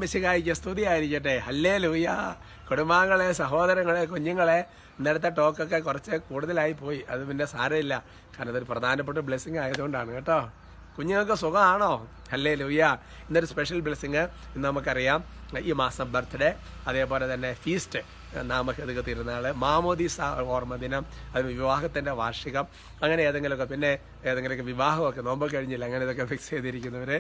മിശിഹായിക്ക് സ്തുതിയായിരിക്കട്ടെ. ഹല്ലേലൂയ. കുടുംബാംഗങ്ങളെ, സഹോദരങ്ങളെ, കുഞ്ഞുങ്ങളെ, ഇന്നലത്തെ ടോക്കൊക്കെ കുറച്ച് കൂടുതലായി പോയി. അത് പിന്നെ സാരമില്ല, കാരണം അതൊരു പ്രധാനപ്പെട്ട ബ്ലെസ്സിങ് ആയതുകൊണ്ടാണ് കേട്ടോ. കുഞ്ഞുങ്ങൾക്ക് സുഖമാണോ? ഹല്ലേലൂയ. ഇന്നൊരു സ്പെഷ്യൽ ബ്ലെസ്സിങ് ഇന്ന് നമുക്കറിയാം. ഈ മാസം ബർത്ത്ഡേ, അതേപോലെ തന്നെ ഫീസ്റ്റ്, നാമകേതുക തിരുനാൾ, മാമോദീസ ഓർമ്മ ദിനം, അത് വിവാഹത്തിൻ്റെ വാർഷികം, അങ്ങനെ ഏതെങ്കിലുമൊക്കെ, പിന്നെ ഏതെങ്കിലുമൊക്കെ വിവാഹമൊക്കെ നോമ്പ് കഴിഞ്ഞില്ല, അങ്ങനെ ഇതൊക്കെ ഫിക്സ് ചെയ്തിരിക്കുന്നവർ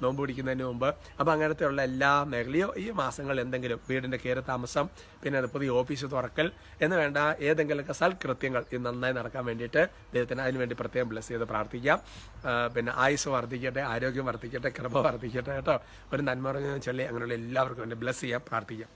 നോമ്പ് പിടിക്കുന്നതിന് മുമ്പ്. അപ്പോൾ അങ്ങനത്തെ ഉള്ള എല്ലാ മേഖലയും ഈ മാസങ്ങൾ എന്തെങ്കിലും വീടിൻ്റെ കയറി താമസം, പിന്നെ അത് പുതിയ ഓഫീസ് തുറക്കൽ എന്ന് വേണ്ട ഏതെങ്കിലുമൊക്കെ സൽകൃത്യങ്ങൾ ഇത് നന്നായി നടക്കാൻ വേണ്ടിയിട്ട് ദൈവത്തിന് അതിനുവേണ്ടി പ്രത്യേകം ബ്ലെസ് ചെയ്ത് പ്രാർത്ഥിക്കാം. പിന്നെ ആയുസ് വർദ്ധിക്കട്ടെ, ആരോഗ്യം വർദ്ധിക്കട്ടെ, കൃപ വർദ്ധിക്കട്ടെ കേട്ടോ. ഒരു നന്മ പറഞ്ഞ ചൊല്ലി അങ്ങനെയുള്ള എല്ലാവർക്കും വേണ്ടി ബ്ലെസ് ചെയ്യാം, പ്രാർത്ഥിക്കാം.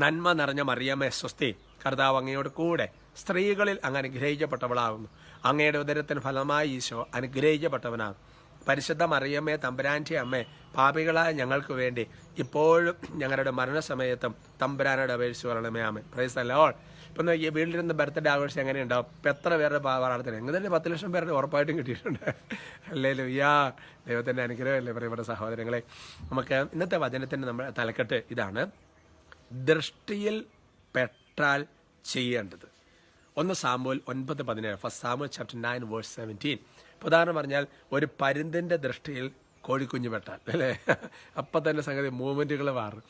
നന്മ നിറഞ്ഞ മറിയമേ സ്വസ്തി, കർത്താവ് അങ്ങയോട് കൂടെ സ്ത്രീകളിൽ അങ്ങ് അനുഗ്രഹിക്കപ്പെട്ടവളാകുന്നു. അങ്ങയുടെ ഉദരത്തിന് ഫലമായി ഈശോ അനുഗ്രഹിക്കപ്പെട്ടവനാകും. പരിശുദ്ധ മറിയമ്മേ തമ്പുരാൻ്റെ അമ്മേ, പാപികളായ ഞങ്ങൾക്ക് വേണ്ടി ഇപ്പോഴും ഞങ്ങളുടെ മരണസമയത്തും തമ്പുരാനോട് അപേക്ഷിച്ച് പറയണമേ. ആമേൻ. Praise the lord. ഇപ്പം ഈ വീട്ടിലിരുന്ന് ബർത്ത്ഡേ ആഘോഷിച്ച് എങ്ങനെയുണ്ടാവും? ഇപ്പം എത്ര പേരുടെ പ്രാർത്ഥന, എങ്ങനെ 10 ലക്ഷം പേരുടെ ഉറപ്പായിട്ടും കിട്ടിയിട്ടുണ്ട്. ഹല്ലേലൂയ. ദൈവത്തിൻ്റെ അനുഗ്രഹമല്ലേ പ്രിയപ്പെട്ട സഹോദരങ്ങളെ. നമുക്ക് ഇന്നത്തെ വചനത്തിൻ്റെ നമ്മുടെ തലക്കെട്ട് ഇതാണ്: ദൃഷ്ടിയിൽ പെട്ടാൽ ചെയ്യേണ്ടത്. 1 Samuel 9:17, first Samuel chapter 9 verse 17. ഉദാഹരണം പറഞ്ഞാൽ, ഒരു പരുന്തിൻ്റെ ദൃഷ്ടിയിൽ കോഴിക്കുഞ്ഞ് പെട്ടാൽ, അല്ലേ, അപ്പം തന്നെ സംഗതി മൂവ്മെൻറ്റുകൾ മാറും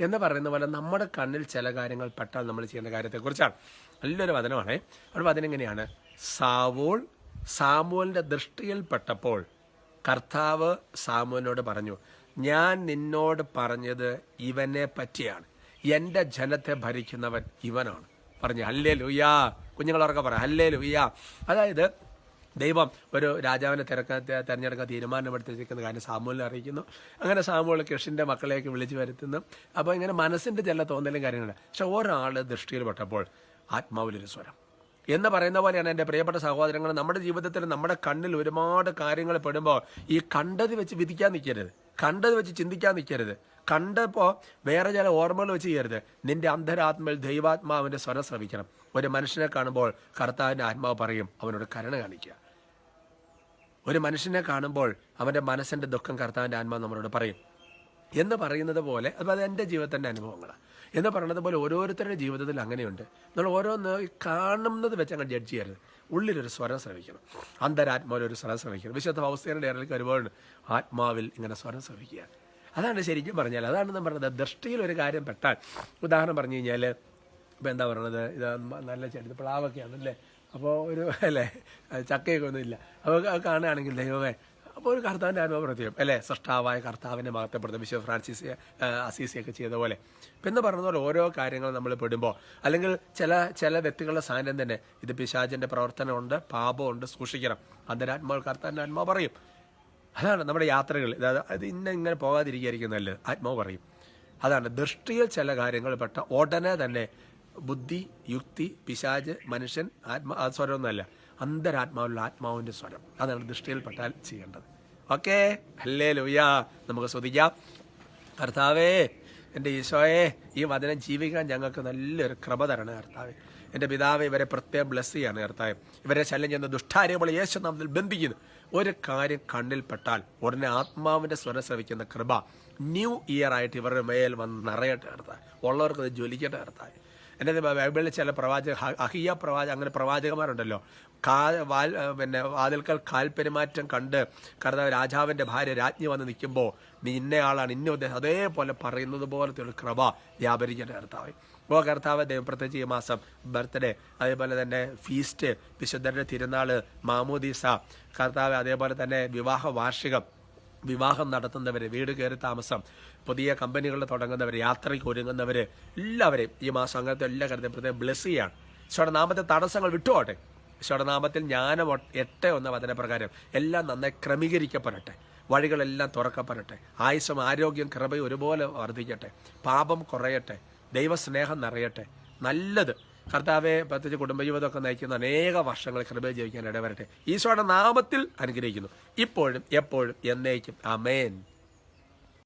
എന്ന് പറയുന്ന പോലെ നമ്മുടെ കണ്ണിൽ ചില കാര്യങ്ങൾ പെട്ടാൽ നമ്മൾ ചെയ്യേണ്ട കാര്യത്തെക്കുറിച്ചാണ്. നല്ലൊരു വചനമാണ്. ഒരു വചനം ഇങ്ങനെയാണ്: സാമുവേലിൻ്റെ ദൃഷ്ടിയിൽ പെട്ടപ്പോൾ കർത്താവ് സാമുവേലിനോട് പറഞ്ഞു, ഞാൻ നിന്നോട് പറഞ്ഞത് ഇവനെ പറ്റിയാണ്, എൻ്റെ ജനത്തെ ഭരിക്കുന്നവൻ ഇവനാണ് പറഞ്ഞു. ഹല്ലേലൂയ. കുഞ്ഞുങ്ങളൊക്കെ പറയാം ഹല്ലേലൂയ. അതായത് ദൈവം ഒരു രാജാവിനെ തിരഞ്ഞെടുക്കാൻ തീരുമാനമെടുത്തിരിക്കുന്ന കാര്യം സാമുവേലിനെ അറിയിക്കുന്നു. അങ്ങനെ സാമുവേൽ കൃഷിൻ്റെ മക്കളെയൊക്കെ വിളിച്ചു വരുത്തുന്നു. അപ്പോൾ ഇങ്ങനെ മനസ്സിൻ്റെ ചില തോന്നലും കാര്യങ്ങളുണ്ട്. പക്ഷെ ഒരാൾ ദൃഷ്ടിയിൽ പെട്ടപ്പോൾ ആത്മാവിലൊരു സ്വരം എന്ന് പറയുന്ന പോലെയാണ് എൻ്റെ പ്രിയപ്പെട്ട സഹോദരങ്ങൾ. നമ്മുടെ ജീവിതത്തിൽ നമ്മുടെ കണ്ണിൽ ഒരുപാട് കാര്യങ്ങൾ പെടുമ്പോൾ ഈ കണ്ടത് വെച്ച് വിധിക്കാൻ നിൽക്കരുത്, കണ്ടത് വെച്ച് ചിന്തിക്കാൻ നിൽക്കരുത്, കണ്ടപ്പോൾ വേറെ ചില ഓർമ്മകൾ വെച്ച് ചെയ്യരുത്. നിന്റെ അന്തരാത്മയിൽ ദൈവാത്മാവിൻ്റെ സ്വരം ശ്രവിക്കണം. ഒരു മനുഷ്യനെ കാണുമ്പോൾ കർത്താവിൻ്റെ ആത്മാവ് പറയും, അവനോട് കരുണ കാണിക്കുക. ഒരു മനുഷ്യനെ കാണുമ്പോൾ അവൻ്റെ മനസ്സിൻ്റെ ദുഃഖം കർത്താവിൻ്റെ ആത്മാവ് നമ്മളോട് പറയും എന്ന് പറയുന്നത് പോലെ, അത് എൻ്റെ ജീവിതത്തിൻ്റെ അനുഭവങ്ങളാണ് എന്ന് പറയുന്നത് പോലെ ഓരോരുത്തരുടെ ജീവിതത്തിൽ അങ്ങനെയുണ്ട്. നമ്മൾ ഓരോന്ന് കാണുന്നത് വെച്ച് അങ്ങ് ജഡ്ജ് ചെയ്യരുത്. ഉള്ളിലൊരു സ്വരം ശ്രവിക്കണം, അന്തരാത്മാവിലൊരു സ്വരം ശ്രവിക്കണം. വിശുദ്ധ ഫൗസ്തീനയുടെ ഇടയിലേക്ക് ഒരുപാട് ആത്മാവിൽ ഇങ്ങനെ സ്വരം ശ്രവിക്കുക. അതാണ് ശരിക്കും പറഞ്ഞാൽ, അതാണ് നമ്മൾ പറഞ്ഞത്. ദൃഷ്ടിയിൽ ഒരു കാര്യം പെട്ടാൽ, ഉദാഹരണം പറഞ്ഞു കഴിഞ്ഞാൽ, ഇപ്പോൾ എന്താ പറയുന്നത്, ഇത് നല്ല ചെടി പ്ലാവൊക്കെയാണല്ലേ, അപ്പോൾ ഒരു അല്ലേ ചക്കയൊക്കെ ഒന്നുമില്ല, അപ്പോൾ കാണുകയാണെങ്കിൽ ദൈവമേ, അപ്പോൾ ഒരു കർത്താവിൻ്റെ ആത്മാവ് പ്രത്യേകം അല്ലേ, സൃഷ്ടാവായ കർത്താവിനെ മഹത്വപ്പെടുത്തും. വിശുദ്ധ ഫ്രാൻസിസ് അസീസിയൊക്കെ ചെയ്ത പോലെ. എന്ന് പറഞ്ഞ പോലെ ഓരോ കാര്യങ്ങൾ നമ്മൾ പെടുമ്പോൾ, അല്ലെങ്കിൽ ചില വ്യക്തികളുടെ സാന്നിധ്യം തന്നെ, ഇത് പിശാചിൻ്റെ പ്രവർത്തനമുണ്ട്, പാപമുണ്ട്, സൂക്ഷിക്കണം. അന്തരാത്മാവ് കർത്താവിൻ്റെ ആത്മാവ് പറയും. അതാണ് നമ്മുടെ യാത്രകൾ. ഇത് ഇങ്ങനെ പോകാതിരിക്കുകയായിരിക്കും നല്ലത്, ആത്മാവ് പറയും. അതാണ് ദൃഷ്ടിയിൽ ചില കാര്യങ്ങൾ പെട്ട ഉടനെ തന്നെ ബുദ്ധി, യുക്തി, പിശാച്, മനുഷ്യൻ, അത് സ്വരമൊന്നുമല്ല, അന്തരാത്മാവിലുള്ള ആത്മാവിൻ്റെ സ്വരം. അതാണ് ദൃഷ്ടിയിൽ പെട്ടാൽ ചെയ്യേണ്ടത്. Okay, hallelujah. നമുക്ക് സ്തുതിക്കാം. കർത്താവേ, എൻ്റെ ഈശോയെ, ഈ വചനം ജീവിക്കാൻ ഞങ്ങൾക്ക് നല്ലൊരു കൃപ തരണം കർത്താവേ. എൻ്റെ പിതാവെ, ഇവരെ പ്രത്യേകം ബ്ലെസ് ചെയ്യാണ് കർത്താവേ. ഇവരെ ശല്യം ചെയ്യുന്ന ദുഷ്ടാര്യങ്ങൾ യേശുനാമത്തിൽ ബന്ധിക്കുന്നു. ഒരു കാര്യം കണ്ണിൽ പെട്ടാൽ ഉടനെ ആത്മാവിൻ്റെ സ്വരം ശ്രവിക്കുന്ന കൃപ ന്യൂ ഇയർ ആയിട്ട് ഇവരുടെ മേൽ വന്ന് നിറയട്ടെ കർത്താവേ. ഉള്ളവർക്ക് അത് ജ്വലിക്കട്ടെ കർത്താവേ. എൻ്റെ ബൈബിളിൽ ചില അഹിയ അങ്ങനെ പ്രവാചകന്മാരുണ്ടല്ലോ, പിന്നെ വാതിൽക്കൽ കാൽപെരുമാറ്റം കണ്ട് കർത്താവ് രാജാവിൻ്റെ ഭാര്യ രാജ്ഞി വന്ന് നിൽക്കുമ്പോൾ, നീ ഇന്നയാളാണ്, ഇന്ന ഉദ്ദേശം, അതേപോലെ പറയുന്നത് പോലത്തെ ഒരു കൃപ വ്യാപരിക്കട്ടെ കർത്താവേ. ഓ കർത്താവ്, ദൈവം പ്രത്യേകിച്ച് ഈ മാസം ബർത്ത്ഡേ, അതേപോലെ തന്നെ ഫീസ്റ്റ്, വിശുദ്ധരുടെ തിരുനാൾ, മാമോദീസ കർത്താവ്, അതേപോലെ തന്നെ വിവാഹ വാർഷികം, വിവാഹം നടത്തുന്നവർ, വീട് കയറി താമസം, പുതിയ കമ്പനികൾ തുടങ്ങുന്നവർ, യാത്രയ്ക്ക് ഒരുങ്ങുന്നവർ, എല്ലാവരെയും ഈ മാസം അങ്ങനത്തെ എല്ലാ കാര്യത്തിലും പ്രത്യേകം ബ്ലെസ് ചെയ്യാണ്. ഈശോയുടെ നാമത്തെ തടസ്സങ്ങൾ വിട്ടുപോട്ടെ. ഈശോയുടെ നാമത്തിൽ ജ്ഞാനം 8:1 വചനപ്രകാരം എല്ലാം നന്നായി ക്രമീകരിക്കപ്പെടട്ടെ, വഴികളെല്ലാം തുറക്കപ്പെടട്ടെ, ആയുസ്സും ആരോഗ്യം കൃപയും ഒരുപോലെ വർദ്ധിക്കട്ടെ, പാപം കുറയട്ടെ, ദൈവസ്നേഹം നിറയട്ടെ. നല്ലത് കർത്താവെ, പ്രത്യേകിച്ച് കുടുംബജീവിതമൊക്കെ നയിക്കുന്ന അനേക വർഷങ്ങൾ കൃപ ജീവിക്കാൻ ഇടവരട്ടെ. ഈശോയുടെ നാമത്തിൽ അനുഗ്രഹിക്കുന്നു, ഇപ്പോഴും എപ്പോഴും എന്നേക്കും. ആമേൻ.